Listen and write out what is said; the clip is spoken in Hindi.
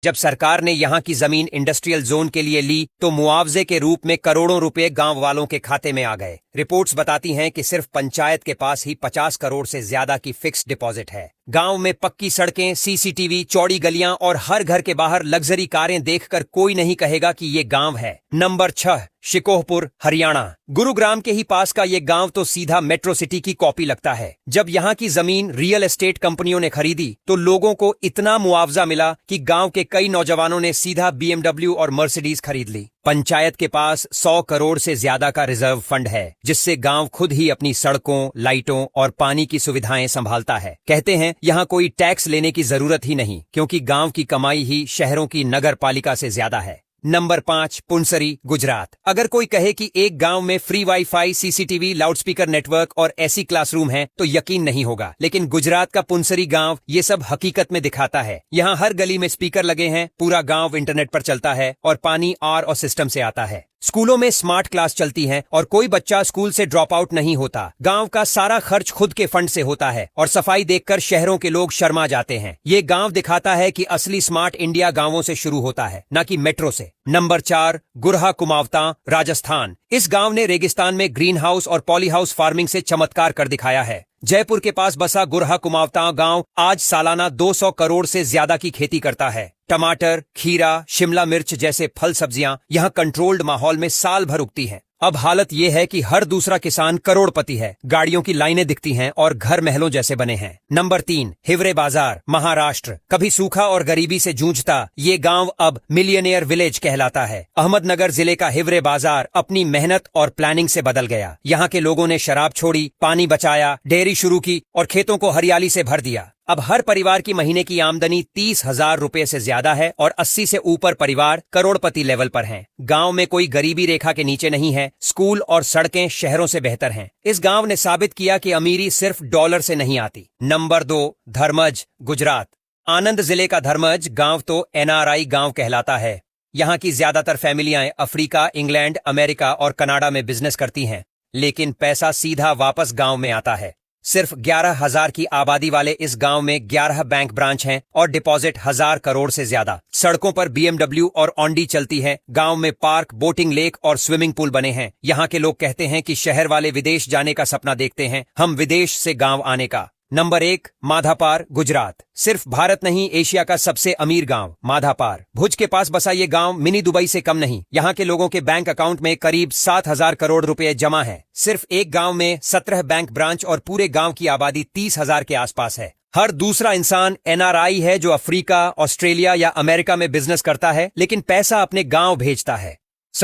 जब सरकार ने यहाँ की जमीन इंडस्ट्रियल जोन के लिए ली तो मुआवजे के रूप में करोड़ों रुपए गांव वालों के खाते में आ गए। रिपोर्ट्स बताती हैं कि सिर्फ पंचायत के पास ही 50 करोड़ से ज्यादा की फिक्स्ड डिपॉजिट है। गांव में पक्की सड़कें, सीसीटीवी, चौड़ी गलियां और हर घर के बाहर लग्जरी कारें देखकर कोई नहीं कहेगा कि ये गांव है। नंबर 6, शिकोहपुर, हरियाणा। गुरुग्राम के ही पास का ये गांव तो सीधा मेट्रो सिटी की कॉपी लगता है। जब यहाँ की जमीन रियल एस्टेट कंपनियों ने खरीदी तो लोगों को इतना मुआवजा मिला कि गांव के कई नौजवानों ने सीधा BMW और मर्सिडीज खरीद ली। पंचायत के पास 100 करोड़ से ज्यादा का रिजर्व फंड है, जिससे गांव खुद ही अपनी सड़कों, लाइटों और पानी की सुविधाएं संभालता है। कहते हैं यहाँ कोई टैक्स लेने की जरूरत ही नहीं, क्योंकि गांव की कमाई ही शहरों की नगर पालिका से ज्यादा है। नंबर 5, पुनसरी, गुजरात। अगर कोई कहे कि एक गांव में free wifi, CCTV, loudspeaker network और ऐसी क्लासरूम है तो यकीन नहीं होगा, लेकिन गुजरात का पुनसरी गांव ये सब हकीकत में दिखाता है। यहाँ हर गली में स्पीकर लगे हैं, पूरा गांव इंटरनेट पर चलता है और पानी और सिस्टम से आता है। स्कूलों में स्मार्ट क्लास चलती हैं और कोई बच्चा स्कूल से ड्रॉप आउट नहीं होता। गांव का सारा खर्च खुद के फंड से होता है और सफाई देखकर शहरों के लोग शर्मा जाते हैं। ये गांव दिखाता है कि असली स्मार्ट इंडिया गांवों से शुरू होता है, न कि मेट्रो से। नंबर 4, गुरहा कुमावता, राजस्थान। इस गांव ने रेगिस्तान में ग्रीन हाउस और पॉली हाउस फार्मिंग से चमत्कार कर दिखाया है। जयपुर के पास बसा गुरहा कुमावता गांव आज सालाना 200 करोड़ से ज्यादा की खेती करता है। टमाटर, खीरा, शिमला मिर्च जैसे फल सब्जियां यहाँ कंट्रोल्ड माहौल में साल भर उगती हैं। अब हालत ये है कि हर दूसरा किसान करोड़पति है। गाड़ियों की लाइनें दिखती हैं और घर महलों जैसे बने हैं। नंबर 3, हिवरे बाजार, महाराष्ट्र। कभी सूखा और गरीबी से जूझता ये गांव अब मिलियनेयर विलेज कहलाता है। अहमदनगर जिले का हिवरे बाजार अपनी मेहनत और प्लानिंग से बदल गया। यहाँ के लोगों ने शराब छोड़ी, पानी बचाया, डेयरी शुरू की और खेतों को हरियाली से भर दिया। अब हर परिवार की महीने की आमदनी 30,000 रुपए से ज्यादा है और 80 से ऊपर परिवार करोड़पति लेवल पर हैं। गांव में कोई गरीबी रेखा के नीचे नहीं है। स्कूल और सड़कें शहरों से बेहतर हैं। इस गांव ने साबित किया कि अमीरी सिर्फ डॉलर से नहीं आती। नंबर 2, धर्मज, गुजरात। आनंद जिले का धर्मज गांव तो NRI गांव कहलाता है। यहाँ की ज्यादातर फैमिलियां अफ्रीका, इंग्लैंड, अमेरिका और कनाडा में बिजनेस करती हैं, लेकिन पैसा सीधा वापस गांव में आता है। सिर्फ 11,000 की आबादी वाले इस गांव में 11 बैंक ब्रांच हैं और डिपॉजिट 1,000 करोड़ से ज्यादा। सड़कों पर BMW और ऑन्डी चलती है। गांव में पार्क, बोटिंग लेक और स्विमिंग पूल बने हैं। यहाँ के लोग कहते हैं कि शहर वाले विदेश जाने का सपना देखते हैं, हम विदेश से गांव आने का। नंबर 1, माधापार, गुजरात। सिर्फ भारत नहीं, एशिया का सबसे अमीर गांव माधापार। भुज के पास बसा ये गांव मिनी दुबई से कम नहीं। यहाँ के लोगों के बैंक अकाउंट में करीब 7,000 करोड़ रुपए जमा है। सिर्फ एक गांव में 17 बैंक ब्रांच और पूरे गांव की आबादी 30,000 के आसपास है। हर दूसरा इंसान NRI है जो अफ्रीका, ऑस्ट्रेलिया या अमेरिका में बिजनेस करता है, लेकिन पैसा अपने गांव भेजता है।